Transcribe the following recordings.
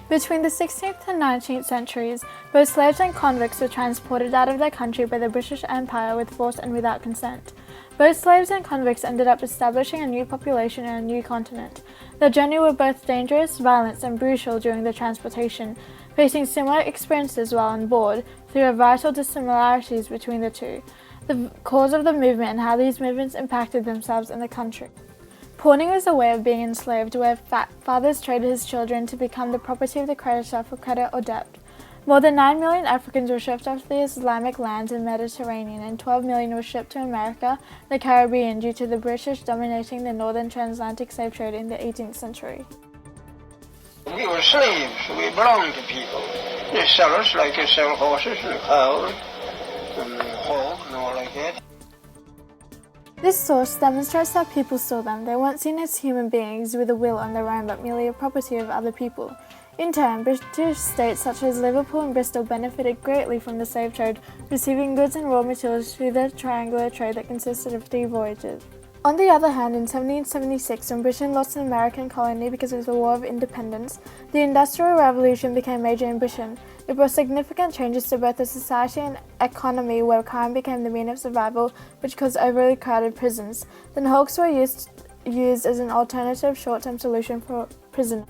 Between the 16th and 19th centuries, both slaves and convicts were transported out of their country by the British Empire with force and without consent. Both slaves and convicts ended up establishing a new population in a new continent. Their journey were both dangerous, violent, and brutal during the transportation, facing similar experiences while on board, through a vital dissimilarities between the two, the cause of the movement and how these movements impacted themselves and the country. Pawning was a way of being enslaved where fathers traded his children to become the property of the creditor for credit or debt. More than 9 million Africans were shipped off the Islamic lands in the Mediterranean, and 12 million were shipped to America, the Caribbean, due to the British dominating the northern transatlantic slave trade in the 18th century. We were slaves, we belonged to people. They sell us like they sell horses and cows and hogs and all like that. This source demonstrates how people saw them. They weren't seen as human beings with a will on their own, but merely a property of other people. In turn, British states such as Liverpool and Bristol benefited greatly from the slave trade, receiving goods and raw materials through the triangular trade that consisted of 3 voyages. On the other hand, in 1776, when Britain lost an American colony because of the War of Independence, the Industrial Revolution became major in Britain. It brought significant changes to both the society and economy, where crime became the means of survival, which caused overly crowded prisons. Then hulks were used as an alternative short-term solution for prisoners.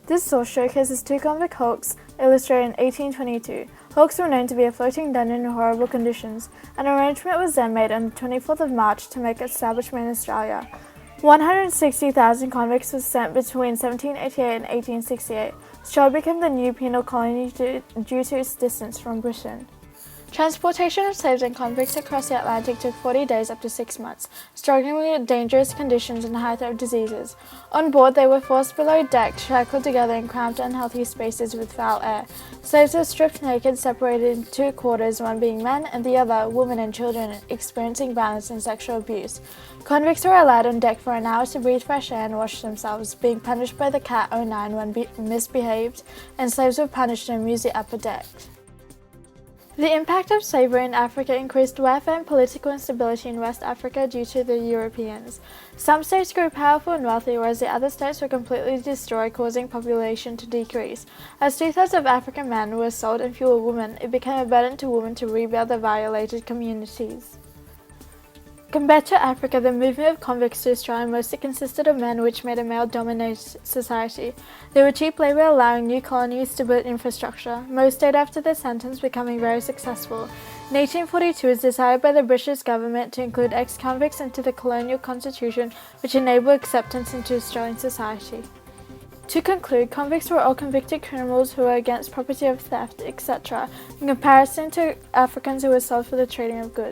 This source showcases 2 convict hulks illustrated in 1822. Hulks were known to be a floating dungeon in horrible conditions. An arrangement was then made on the 24th of March to make establishment in Australia. 160,000 convicts were sent between 1788 and 1868. Australia became the new penal colony due to its distance from Britain. Transportation of slaves and convicts across the Atlantic took 40 days up to 6 months, struggling with dangerous conditions and high threat of diseases. On board, they were forced below deck, shackled together in cramped, unhealthy spaces with foul air. Slaves were stripped naked, separated into 2 quarters, one being men and the other women and children, experiencing violence and sexual abuse. Convicts were allowed on deck for an hour to breathe fresh air and wash themselves, being punished by the Cat 09 when misbehaved, and slaves were punished to amuse the upper deck. The impact of slavery in Africa increased welfare and political instability in West Africa due to the Europeans. Some states grew powerful and wealthy, whereas the other states were completely destroyed, causing population to decrease. As 2/3 of African men were sold and fewer women, it became a burden to women to rebuild the violated communities. Compared to Africa, the movement of convicts to Australia mostly consisted of men, which made a male-dominated society. They were cheap labour, allowing new colonies to build infrastructure. Most stayed after their sentence, becoming very successful. In 1842, it was decided by the British government to include ex-convicts into the colonial constitution, which enabled acceptance into Australian society. To conclude, convicts were all convicted criminals who were against property of theft, etc., in comparison to Africans who were sold for the trading of goods.